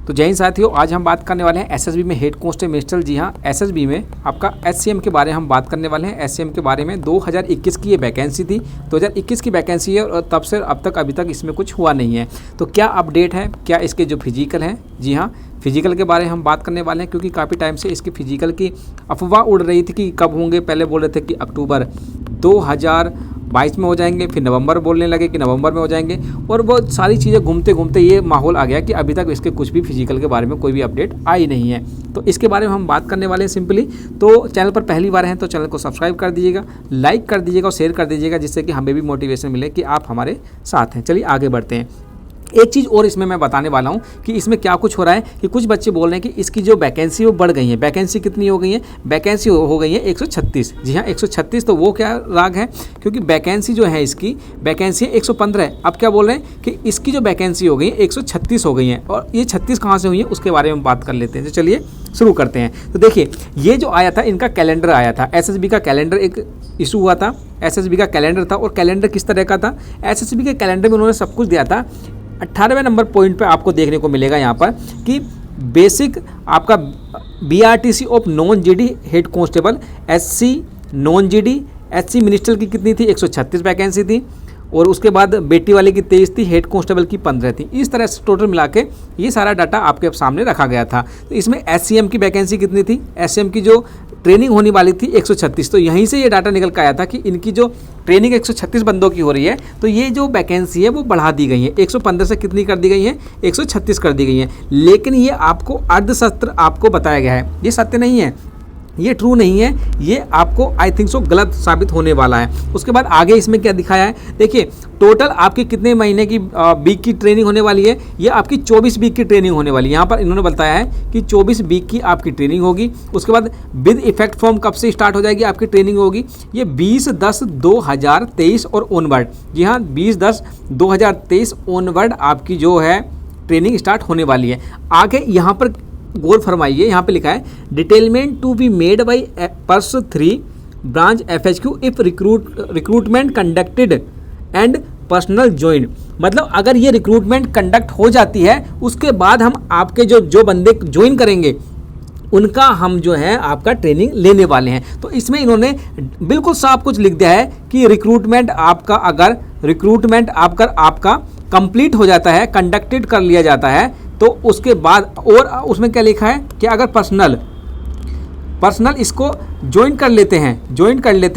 तो जय हिंद साथियों, आज हम बात करने वाले हैं एसएसबी में हेड कांस्टेबल। जी हाँ, एसएसबी में आपका एचसीएम के बारे में हम बात करने वाले हैं। एचसीएम के बारे में 2021 की ये वैकेंसी थी, 2021 की वैकेंसी है और तब से अभी तक इसमें कुछ हुआ नहीं है। तो क्या अपडेट है, क्या इसके जो फिजिकल हैं, जी हाँ फिजिकल के बारे में हम बात करने वाले हैं, क्योंकि काफ़ी टाइम से इसके फिजिकल की अफवाह उड़ रही थी कि कब होंगे। पहले बोल रहे थे कि अक्टूबर 2022 में हो जाएंगे, फिर नवंबर बोलने लगे कि नवंबर में हो जाएंगे, और वो सारी चीज़ें घूमते घूमते ये माहौल आ गया कि अभी तक इसके कुछ भी फिजिकल के बारे में कोई भी अपडेट आई नहीं है। तो इसके बारे में हम बात करने वाले हैं सिंपली। तो चैनल पर पहली बार हैं तो चैनल को सब्सक्राइब कर दीजिएगा, लाइक कर दीजिएगा और शेयर कर दीजिएगा, जिससे कि हमें भी मोटिवेशन मिले कि आप हमारे साथ हैं। चलिए आगे बढ़ते हैं। एक चीज़ और इसमें मैं बताने वाला हूँ कि इसमें क्या कुछ हो रहा है कि कुछ बच्चे बोल रहे हैं कि इसकी जो वैकेंसी वो बढ़ गई है। वैकेंसी कितनी हो गई है? वैकेंसी हो गई है 136। जी हाँ 136। तो वो क्या राग है, क्योंकि वैकेंसी जो है इसकी वैकेंसी 115 है। अब क्या बोल रहे हैं कि इसकी जो वैकेंसी हो गई है 136 हो गई है, और ये 36 कहाँ से हुई है उसके बारे में बात कर लेते हैं। तो चलिए शुरू करते हैं। तो देखिए, ये जो आया था इनका कैलेंडर आया था, एसएसबी का कैलेंडर एक इशू हुआ था। एसएसबी का कैलेंडर था, और कैलेंडर किस तरह का था? एसएसबी के कैलेंडर में उन्होंने सब कुछ दिया था। 18वें नंबर पॉइंट पे आपको देखने को मिलेगा यहाँ पर कि बेसिक आपका BRTC of non GD head constable, SC non GD, SC minister की कितनी थी? 136 वैकेंसी थी, और उसके बाद बेटी वाले की 23 थी, हेड कांस्टेबल की 15 थी। इस तरह से टोटल मिला के ये सारा डाटा आपके सामने रखा गया था। तो इसमें एससीएम की वैकेंसी कितनी थी? एससीएम की जो ट्रेनिंग होने वाली थी 136। तो यहीं से ये डाटा निकल के आया था कि इनकी जो ट्रेनिंग 136 बंदों की हो रही है, तो ये जो वैकेंसी है वो बढ़ा दी गई है। 115 से कितनी कर दी गई है? 136 कर दी गई है। लेकिन ये आपको अर्धसत्र आपको बताया गया है, ये सत्य नहीं है, ये ट्रू नहीं है, ये आपको आई थिंक सो गलत साबित होने वाला है। उसके बाद आगे इसमें क्या दिखाया है, देखिए टोटल आपकी कितने महीने की वीक की ट्रेनिंग होने वाली है? ये आपकी 24 वीक की ट्रेनिंग होने वाली है। यहाँ पर इन्होंने बताया है कि 24 वीक की आपकी ट्रेनिंग होगी। उसके बाद विद इफेक्ट फ्रॉम कब से स्टार्ट हो जाएगी आपकी ट्रेनिंग होगी? ये 20/10/2023 और ऑनवर्ड। जी हाँ 20/10/2023 ऑनवर्ड आपकी जो है ट्रेनिंग स्टार्ट होने वाली है। आगे यहाँ पर गौर फरमाइए, यहाँ पे लिखा है detailment to be made by पर्स 3 branch FHQ if recruitment conducted and personnel join. मतलब अगर ये रिक्रूटमेंट कंडक्ट हो जाती है, उसके बाद हम आपके जो बंदे ज्वाइन करेंगे उनका हम जो है आपका ट्रेनिंग लेने वाले हैं। तो इसमें इन्होंने बिल्कुल साफ कुछ लिख दिया है कि रिक्रूटमेंट आपका अगर आपका कंप्लीट हो जाता है, कंडक्टेड कर लिया जाता है, तो उसके बाद और उसमें क्या लिखा है कि अगर पर्सनल इसको ज्वाइन कर लेते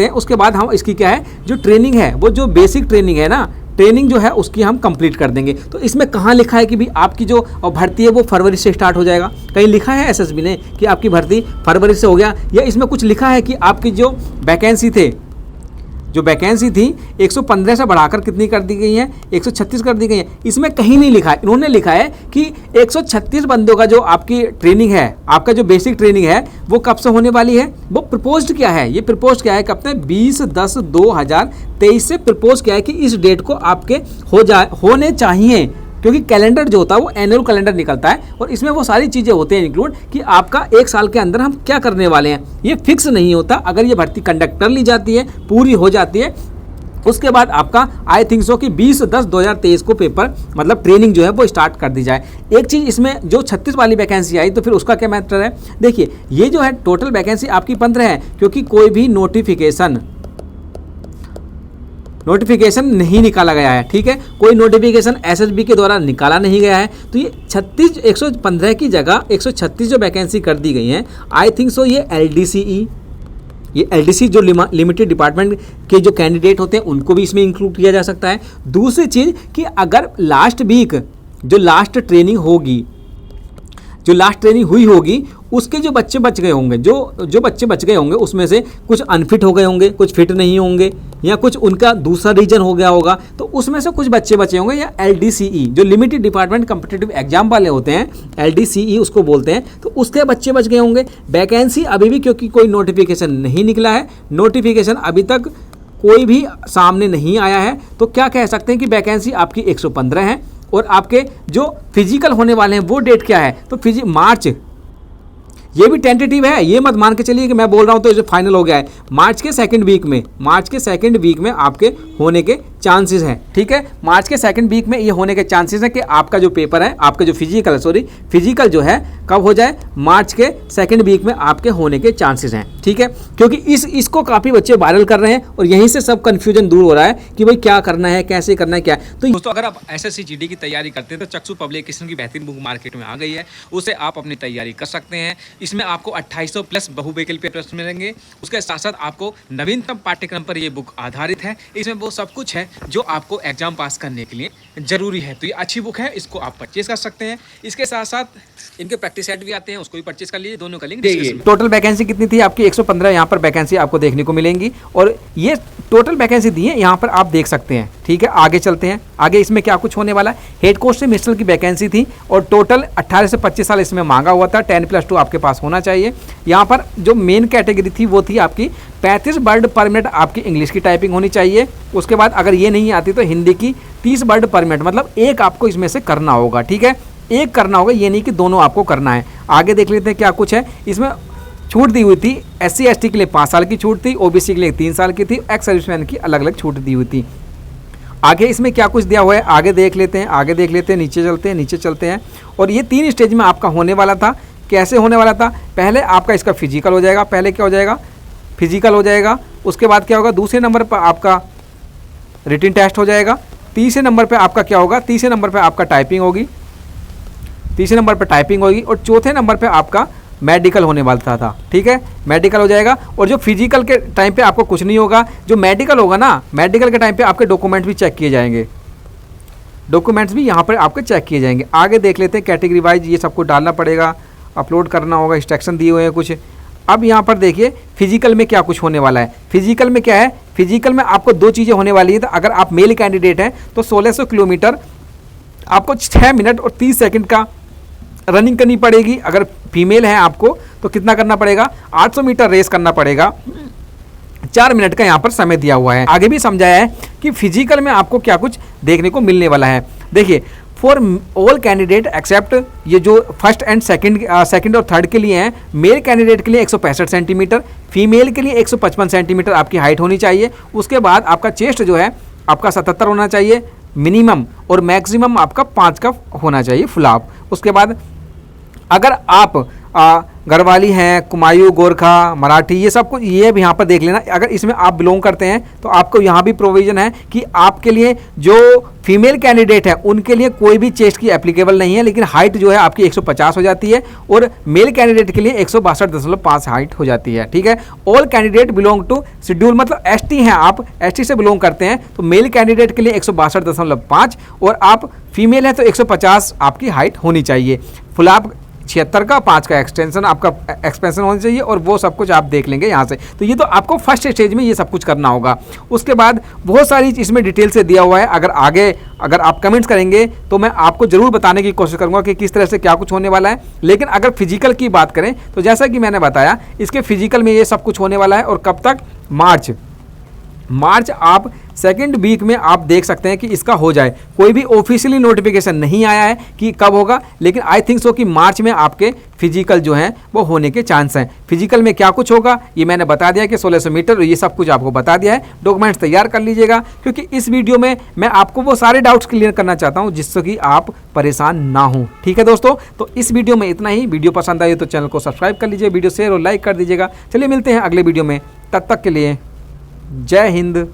हैं, उसके बाद हम इसकी क्या है जो ट्रेनिंग है, वो जो बेसिक ट्रेनिंग है ना, ट्रेनिंग जो है उसकी हम कंप्लीट कर देंगे। तो इसमें कहाँ लिखा है कि भी आपकी जो भर्ती है वो फरवरी से स्टार्ट हो जाएगा? कहीं लिखा है एसएसबी ने कि आपकी भर्ती फरवरी से हो गया? या इसमें कुछ लिखा है कि आपकी जो वैकेंसी थी 115 से बढ़ाकर कितनी कर दी गई है? 136 कर दी गई है? इसमें कहीं नहीं लिखा है। इन्होंने लिखा है कि 136 बंदों का जो आपकी ट्रेनिंग है, आपका जो बेसिक ट्रेनिंग है वो कब से होने वाली है? वो प्रपोज्ड क्या है? ये प्रपोज्ड क्या है? कब तक? 20/10/2023 से प्रपोज किया है कि इस डेट को आपके होने चाहिए, क्योंकि कैलेंडर जो होता है वो एनुअल कैलेंडर निकलता है, और इसमें वो सारी चीज़ें होते हैं इंक्लूड कि आपका एक साल के अंदर हम क्या करने वाले हैं। ये फिक्स नहीं होता। अगर ये भर्ती कंडक्ट कर ली जाती है, पूरी हो जाती है, उसके बाद आपका आई थिंक सो कि 20/10/2023 को पेपर मतलब ट्रेनिंग जो है वो स्टार्ट कर दी जाए। एक चीज़ इसमें जो 36 वाली वैकेंसी आई, तो फिर उसका क्या मैटर है? देखिए ये जो है टोटल वैकेंसी आपकी 15 है, क्योंकि कोई भी नोटिफिकेशन नहीं निकाला गया है। ठीक है, कोई नोटिफिकेशन एसएसबी के द्वारा निकाला नहीं गया है। तो ये 115 की जगह 136 जो वैकेंसी कर दी गई हैं, आई थिंक सो ये एलडीसी जो लिमिटेड डिपार्टमेंट के जो कैंडिडेट होते हैं उनको भी इसमें इंक्लूड किया जा सकता है। दूसरी चीज़ कि अगर लास्ट वीक जो लास्ट ट्रेनिंग हुई होगी, उसके जो बच्चे बच गए होंगे, जो बच्चे बच गए होंगे उसमें से कुछ अनफिट हो गए होंगे, कुछ फिट नहीं होंगे, या कुछ उनका दूसरा रीजन हो गया होगा, तो उसमें से कुछ बच्चे बचे होंगे। या एलडीसीई जो लिमिटेड डिपार्टमेंट कॉम्पिटिटिव एग्जाम वाले होते हैं, एलडीसीई उसको बोलते हैं, तो उसके बच्चे बच गए होंगे। वैकेंसी अभी भी, क्योंकि कोई नोटिफिकेशन नहीं निकला है, नोटिफिकेशन अभी तक कोई भी सामने नहीं आया है, तो क्या कह सकते हैं कि वैकेंसी आपकी 115 है। और आपके जो फिजिकल होने वाले हैं वो डेट क्या है? तो मार्च, ये भी टेंटेटिव है, ये मत मान के चलिए कि मैं बोल रहा हूँ तो ये फाइनल हो गया है। मार्च के सेकंड वीक में आपके होने के चांसेस हैं। ठीक है, मार्च के सेकंड वीक में ये होने के चांसेस हैं कि आपका जो पेपर है, आपका जो फिजिकल जो है कब हो जाए, मार्च के सेकंड वीक में आपके होने के चांसेस हैं। ठीक है, क्योंकि इसको काफ़ी बच्चे वायरल कर रहे हैं और यहीं से सब कन्फ्यूजन दूर हो रहा है कि भाई क्या करना है, कैसे करना है, क्या। तो दोस्तों अगर आप एसएससी जीडी की तैयारी करते हैं तो चक्षु पब्लिकेशन की बेहतरीन बुक मार्केट में आ गई है, उसे आप अपनी तैयारी कर सकते हैं। इसमें आपको 2800 प्लस बहुविकल्पीय प्रश्न मिलेंगे। उसके साथ साथ आपको नवीनतम पाठ्यक्रम पर यह बुक आधारित है। इसमें वो सब कुछ है जो आपको एग्जाम पास करने के लिए जरूरी है। तो ये अच्छी बुक है, इसको आप परचेज कर सकते हैं। इसके साथ साथ इनके प्रैक्टिस सेट भी आते हैं, उसको भी परचेज कर लीजिए। दोनों का लिंक देखिए। टोटल वैकेंसी कितनी थी आपकी? 115 यहाँ पर वैकेंसी आपको देखने को मिलेंगी और ये टोटल वैकेंसी दी है यहाँ पर आप देख सकते हैं। ठीक है, आगे चलते हैं। आगे इसमें क्या कुछ होने वाला है? हेड कांस्टेबल की वैकेंसी थी और टोटल 18 से 25 साल इसमें मांगा हुआ था। 10+2 आपके पास होना चाहिए। यहाँ पर जो मेन कैटेगरी थी वो थी आपकी 35 वर्ड पर मिनट आपकी इंग्लिश की टाइपिंग होनी चाहिए। उसके बाद अगर ये नहीं आती तो हिंदी की 30 वर्ड पर मिनट, मतलब एक आपको इसमें से करना होगा। ठीक है, एक करना होगा, ये नहीं कि दोनों आपको करना है। आगे देख लेते हैं क्या कुछ है। इसमें छूट दी हुई थी SC ST के लिए 5 साल की छूट थी, OBC के लिए 3 साल की थी, एक्स सर्विसमैन की अलग अलग छूट दी हुई थी। आगे इसमें क्या कुछ दिया हुआ है आगे देख लेते हैं, नीचे चलते हैं। और ये 3 स्टेज में आपका होने वाला था। कैसे होने वाला था? पहले आपका इसका फिजिकल हो जाएगा। पहले क्या हो जाएगा? फिजिकल हो जाएगा। उसके बाद क्या होगा? दूसरे नंबर पर आपका रिटन टेस्ट हो जाएगा। तीसरे नंबर पर आपका क्या होगा? तीसरे नंबर पर आपका टाइपिंग होगी। और चौथे नंबर पर आपका मेडिकल होने वाला था। ठीक है, मेडिकल हो जाएगा। और जो फिजिकल के टाइम पे आपको कुछ नहीं होगा, जो मेडिकल होगा ना, मेडिकल के टाइम पे आपके डॉक्यूमेंट्स भी चेक किए जाएंगे। यहाँ पर आपके चेक किए जाएंगे। आगे देख लेते हैं कैटेगरी वाइज, ये सब कुछ डालना पड़ेगा, अपलोड करना होगा, इंस्ट्रक्शन दिए हुए हैं कुछ। अब यहाँ पर देखिए फिजिकल में क्या कुछ होने वाला है। फिजिकल में क्या है? फिजिकल में आपको 2 चीज़ें होने वाली हैं। तो अगर आप मेल कैंडिडेट हैं तो 1600 किलोमीटर आपको 6 मिनट और 30 सेकेंड का रनिंग करनी पड़ेगी। अगर फीमेल है आपको तो कितना करना पड़ेगा? 800 मीटर रेस करना पड़ेगा। 4 मिनट का यहाँ पर समय दिया हुआ है। आगे भी समझाया है कि फिजिकल में आपको क्या कुछ देखने को मिलने वाला है। देखिए, फॉर ऑल कैंडिडेट एक्सेप्ट, ये जो फर्स्ट एंड सेकंड और थर्ड के लिए हैं, मेल कैंडिडेट के लिए 165 सेंटीमीटर, फीमेल के लिए 155 सेंटीमीटर आपकी हाइट होनी चाहिए। उसके बाद आपका चेस्ट जो है आपका 77 होना चाहिए मिनिमम, और मैक्सिमम आपका 5 का होना चाहिए फ्लॉप। उसके बाद अगर आप गढ़वाली हैं, कुमायूं, गोरखा, मराठी, ये सब कुछ ये भी यहाँ पर देख लेना। अगर इसमें आप बिलोंग करते हैं तो आपको यहाँ भी प्रोविज़न है कि आपके लिए जो फीमेल कैंडिडेट है उनके लिए कोई भी चेस्ट की एप्लीकेबल नहीं है, लेकिन हाइट जो है आपकी 150 हो जाती है और मेल कैंडिडेट के लिए 162.5 हाइट हो जाती है। ठीक है, all candidate belong to schedule, मतलब ST हैं आप, ST से बिलोंग करते हैं तो मेल कैंडिडेट के लिए 162.5 और आप फीमेल है तो 150 आपकी हाइट होनी चाहिए। फ्लॉप 76 का, 5 का एक्सटेंशन आपका एक्सपेंशन होना चाहिए और वो सब कुछ आप देख लेंगे यहाँ से। तो ये तो आपको फर्स्ट स्टेज में ये सब कुछ करना होगा। उसके बाद बहुत सारी इसमें डिटेल से दिया हुआ है। अगर आप कमेंट्स करेंगे तो मैं आपको ज़रूर बताने की कोशिश करूँगा कि किस तरह से क्या कुछ होने वाला है। लेकिन अगर फिजिकल की बात करें तो जैसा कि मैंने बताया, इसके फिजिकल में ये सब कुछ होने वाला है। और कब तक? मार्च आप सेकेंड वीक में आप देख सकते हैं कि इसका हो जाए। कोई भी ऑफिशियली नोटिफिकेशन नहीं आया है कि कब होगा, लेकिन आई थिंक सो कि मार्च में आपके फिजिकल जो हैं वो होने के चांस हैं। फिजिकल में क्या कुछ होगा ये मैंने बता दिया कि 1600 मीटर, ये सब कुछ आपको बता दिया है। डॉक्यूमेंट्स तैयार कर लीजिएगा, क्योंकि इस वीडियो में मैं आपको वो सारे डाउट्स क्लियर करना चाहता हूँ जिससे कि आप परेशान ना हो। ठीक है दोस्तों, तो इस वीडियो में इतना ही। वीडियो पसंद आई तो चैनल को सब्सक्राइब कर लीजिए, वीडियो शेयर और लाइक कर दीजिएगा। चलिए मिलते हैं अगले वीडियो में, तब तक के लिए जय हिंद।